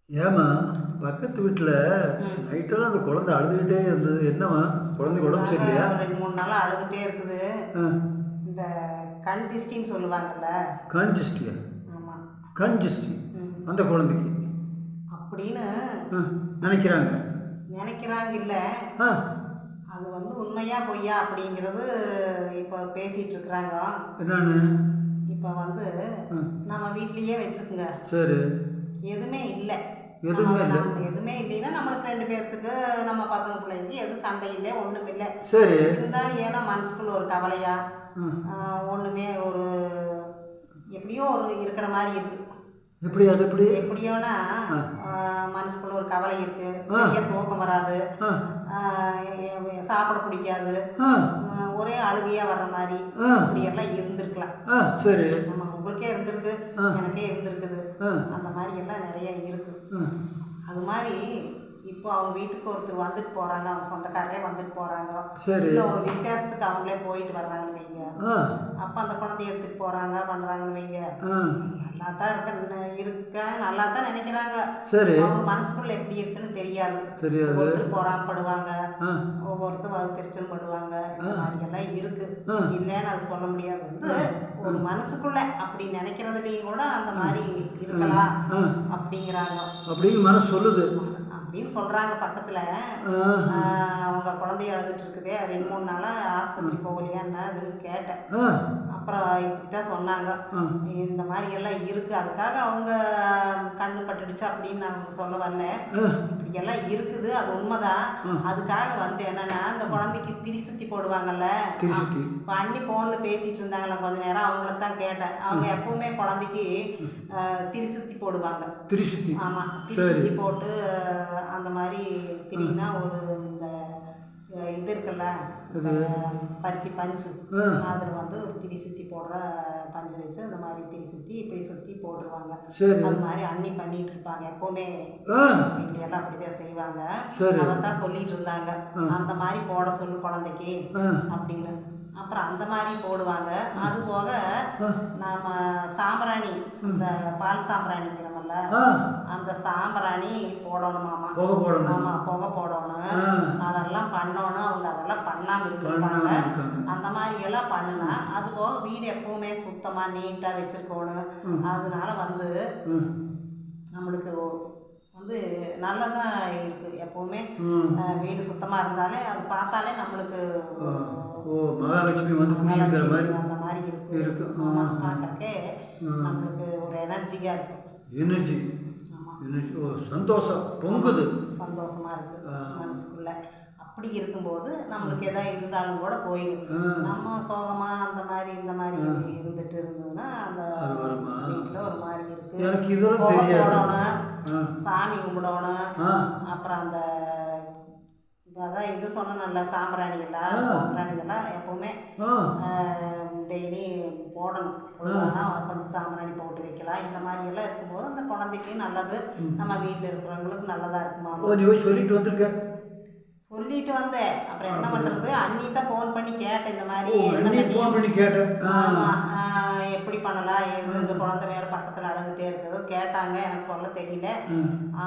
ஏம்மா பக்கத்து வீட்டில் ம். நைட்டெல்லாம் அந்த குழந்தை அழுதுகிட்டே இருந்தது, என்னம்மா குழந்தைக்கு உடம்பு நாங்கள் சரியில்லையா? ஒரு 2 3 நாளாக அழுதுகிட்டே இருக்குது. ஆ. இந்த கண் திஷ்டின்னு சொல்லுவாங்கல்ல. கண் திஷ்டியா? ஆமாம். கண் திஷ்டி ம். அந்த குழந்தைக்கு அப்படின்னு ஆ, நினைக்கிறாங்க. நினைக்கிறாங்க. இல்லை, ஆ. அது வந்து உண்மையா பொய்யா அப்படிங்கிறது இப்போ பேசிகிட்டு இருக்கிறாங்க. என்னன்னு? இப்போ வந்து ஆ. நம்ம வீட்லேயே வச்சுக்குங்க, சரி. எதுவுமே இல்லை. எதுவுமே இல்லை. நம்ம எதுவுமே இல்லைன்னா நம்மளுக்கு 2 பேர்த்துக்கு நம்ம பசங்க பிள்ளைங்க எதுவும் சண்டை இல்லை, ஒன்றும் இல்லை. சரி. இருந்தாலும் ஏன்னா மனசுக்குள்ள ஒரு கவலையா, ஆ. ஒன்றுமே ஒரு எப்படியோ ஒரு இருக்கிற மாதிரி இருக்குது. எப்படி அது எப்படி? எப்படியோனா ஆ. மனசுக்குள்ள ஒரு கவலை இருக்குது, ஆ. சரியா தூக்கம் வராது, ஆ. சாப்பிட பிடிக்காது, ஆ. ஒரே அழுகையாக வர்ற மாதிரி ஆ. இப்படியெல்லாம் இருந்திருக்கலாம். ஆ. சரி. நம்ம உங்களுக்கே இருந்திருக்கு, ஆ. எனக்கே இருந்திருக்குது. ஆ. அந்த மாதிரி எல்லாம் நிறைய இருக்குது. ஆ. அது மாதிரி இப்போ அவங்க வீட்டுக்கு ஒருத்தர் வந்துட்டு போகிறாங்க, அவங்க சொந்தக்காரரே வந்துட்டு போகிறாங்க. சரி. இல்லை ஒரு விசேஷத்துக்கு அவங்களே போயிட்டு வர்றாங்கன்னு வைங்க. ஆ. அப்போ அந்த குழந்தைய எடுத்துகிட்டு போகிறாங்க பண்ணுறாங்கன்னு வைங்க. ஆ. நல்லா தான் இருக்க நல்லா தான் நினைக்கிறாங்க. சரி. அவங்க மனசுக்குள்ள எப்படி இருக்குன்னு தெரியாது. தெரியாது. ஒருத்தர் பொறாமப்படுவாங்க, ஆ. ஒவ்வொருத்தர் வகுத்தெரிச்சல் படுவாங்க. இந்த மாதிரி எல்லாம் இருக்கு. ஆ. இல்லைன்னு அது சொல்ல முடியாது. வந்து ஒரு மனசுக்குள்ள அப்படி நினைக்கிறதுலையும் கூட அந்த மாதிரி இருக்கலாம் ஆ. அப்படிங்கிறாங்க. அப்படின்னு மனசு சொல்லுது. அப்படின்னு சொல்றாங்க. பக்கத்துல ஆ. அவங்க குழந்தைய அழுதுட்டு இருக்குதே, 2 3 நாளா ஆஸ்பத்திரி போகலையா என்ன அதுன்னு கேட்டேன். ஆ. அப்புறம் இப்படித்தான் சொன்னாங்க, ஆ. இந்த மாதிரி எல்லாம் இருக்கு, அதுக்காக அவங்க கண்ணு பட்டுடுச்சு அப்படின்னு நான் சொல்ல வரல. ஆ. இப்படி எல்லாம் இருக்குது, அது உண்மைதான். அதுக்காக வந்து என்னன்னா இந்த குழந்தைக்கு திரிசுத்தி போடுவாங்கல்ல. திருசுத்தி. இப்போ அண்ணி ஃபோனில் பேசிட்டு இருந்தாங்களா கொஞ்ச நேரம், அவங்கள தான் கேட்டேன். அவங்க எப்பவுமே குழந்தைக்கு திரிசுத்தி போடுவாங்க. திருசுத்தி. ஆமாம், சரி. திரிசுத்தி போட்டு அந்த மாதிரி திரினா ஒரு இந்த இது இருக்குல்ல, இந்த பருத்தி பஞ்சு, ஆ. அதில் வந்து ஒரு திரிசுத்தி போடுற பஞ்சு வச்சு அந்த மாதிரி திரிசுத்தி இப்படி சுற்றி போட்டுருவாங்க. சரி. அது மாதிரி அண்ணி பண்ணிட்டு இருப்பாங்க எப்போவுமே. ஆ. வீட்லையெல்லாம் அப்படிதான் செய்வாங்க. சரி. அதைத்தான் சொல்லிட்டு இருந்தாங்க, அந்த மாதிரி போட சொல்லு குழந்தைக்கு ஆ. அப்படின்னு. அப்புறம் அந்த மாதிரி போடுவாங்க. அது போக நம்ம சாம்பிராணி, இந்த பால் சாம்பிராணிங்கிறோம்ல, ஆ. அந்த சாம்பிராணி போடணுமாமா. புகை போடணும். ஆமாம், புகை போடணும். ஆ. அதெல்லாம் பண்ணணும். அவங்க அதெல்லாம் பண்ணாமல் இருந்திருப்பாங்க. பண்ணாம இருக்காங்க. அந்த மாதிரி எல்லாம் பண்ணுனா அது போக வீடு எப்பவுமே சுத்தமாக நீட்டாக வச்சுருக்கணும். அதனால வந்து ம். நம்மளுக்கு வந்து நல்லதாக இருக்குது. எப்போவுமே வீடு சுத்தமாக இருந்தாலே அது பார்த்தாலே நம்மளுக்கு ஓ, மகாலட்சுமி வந்து குடியிருக்கிற மாதிரி அந்த மாதிரி இருக்குது. இருக்கு. ஆமாம், பார்க்கறக்கே நம்மளுக்கு ஒரு எனர்ஜியாக இருக்கும். எனர்ஜி. ஆமாம், எனர்ஜி. ஓ, சந்தோஷம் பொங்குது. சந்தோஷமாக இருக்குது மனசுக்குள்ள. அப்படி இருக்கும்போது நம்மளுக்கு எதாவது இருந்தாலும் கூட போயிடுது. நம்ம சோகமாக அந்த மாதிரி இந்த மாதிரி இருந்துட்டு இருந்ததுன்னா அந்த அது வருமா? வீட்டில் ஒரு மாதிரி இருக்குது. எனக்கு இதெல்லாம் புகை தெரியாது. போடணும், சாமி கும்பிடணும். ஆ. அப்புறம் அந்த அதான் இது சொன்னல சாம்பிராணி எல்லாம் எப்போவுமே ஆ. டெய்லி போடணும். பொழுதுனா கொஞ்சம் சாம்பிராணி போட்டு வைக்கலாம். இந்த மாதிரி எல்லாம் இருக்கும்போது அந்த குழந்தைக்கு நல்லது, நம்ம வீட்டில் இருக்கிறவங்களுக்கு நல்லதாக இருக்குமா. ஓ, நீ போய் சொல்லிட்டு வந்திருக்க. சொல்லிட்டு வந்தேன். அப்புறம் என்ன பண்ணுறது, அண்ணி தான் ஃபோன் பண்ணி கேட்டேன் இந்த மாதிரி. ஓ, அண்ணி ஃபோன் பண்ணி கேட்டேன். ஆமாம், எப்படி பண்ணலாம் ஏது, இந்த குழந்தை வேறு பக்கத்தில் அழுதுகிட்டே இருக்குது கேட்டாங்க. எனக்கு சொல்ல தெரியல,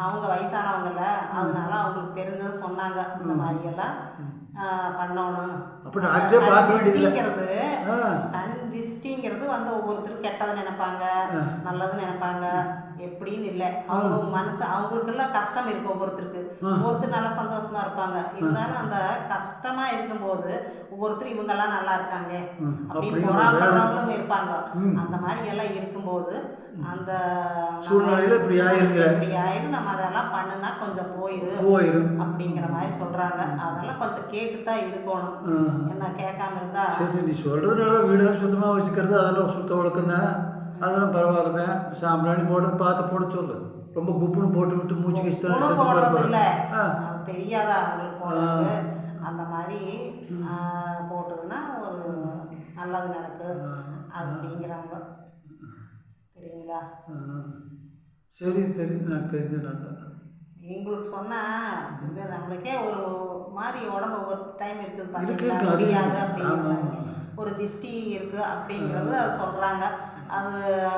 அவங்க வயசானவங்கல்ல, அதனால அவங்களுக்கு தெரிஞ்சது சொன்னாங்க. இந்த மாதிரியெல்லாம் பண்ணணும். அப்போ டாக்டரே பார்க்க வேண்டியது. கண் திஷ்டிங்கிறது வந்து ஒவ்வொருத்தரும் கெட்டதை நினைப்பாங்க, நல்லது நினைப்பாங்க, எப்படின்னு இல்லை. அவங்க மனசு அவங்களுக்கெல்லாம் கஷ்டம் இருக்குது ஒவ்வொருத்தருக்கு. ஒவ்வொருத்தர் நல்லா சந்தோஷமா இருப்பாங்க. இருந்தாலும் அந்த கஷ்டமா இருக்கும்போது ஒவ்வொருத்தர் இவங்கெல்லாம் நல்லா இருக்காங்க அப்படின்னு பொறாமப்படுறவங்களும் இருப்பாங்க. அந்த மாதிரி எல்லாம் இருக்கும்போது அந்த சூழ்நிலையில இப்படி ஆயிரும். நம்ம அதெல்லாம் பண்ணுனா கொஞ்சம் போயிடும் அப்படிங்கிற மாதிரி சொல்றாங்க. அதெல்லாம் கொஞ்சம் கேட்டுதான் இருக்கணும். என்ன கேட்காம இருந்தா. சரி, நீ சொல்றதுனால வீடெல்லாம் சுத்தமாக வச்சுக்கிறது அதெல்லாம் சுத்த ஒழுக்கம்தான். அதெல்லாம் பரவாயில்லதான். சாம்பிராணி போடுறது பார்த்து போட சொல்லு. ரொம்ப குப்புன்னு போட்டு விட்டு மூச்சு கழிச்சு போடுறது இல்லை, தெரியாதா அவங்களுக்கு போடுறது. அந்த மாதிரி போட்டதுன்னா ஒரு நல்லது நடக்கு அப்படிங்கிறாங்க. தெரியுங்களா? சரி சரி, நான் தெரிஞ்ச நல்லா எங்களுக்கு சொன்னால் இது நம்மளுக்கே ஒரு மாதிரி உடம்பு ஒரு டைம் இருக்குது இருக்கு. முடியாது அப்படிங்கிற ஒரு திஷ்டி இருக்குது அப்படிங்கிறது அது சொல்கிறாங்க. அது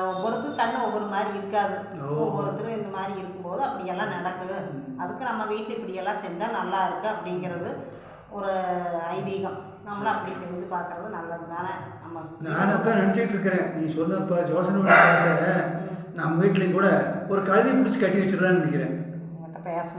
ஒவ்வொருத்தர் கண்ணு ஒவ்வொரு மாதிரி இருக்காது. ஒவ்வொருத்தரும் இந்த மாதிரி இருக்கும்போது அப்படி இப்படியெல்லாம் நடக்குது, அதுக்கு நம்ம வீட்டில் இப்படியெல்லாம் செஞ்சால் நல்லா இருக்கு அப்படிங்கிறது ஒரு ஐதீகம். நம்மளும் அப்படி செஞ்சு பார்க்கறது நல்லது தானே. நம்ம நான் அதான் நினச்சிட்டு இருக்கிறேன். நீ சொன்னப்போ யோசனை பண்ணி பார்த்தேன். நம்ம வீட்லேயும் கூட ஒரு கழுதை பிடிச்சி கட்டி வச்சிடலான்னு நினைக்கிறேன். உங்கள்கிட்ட பேச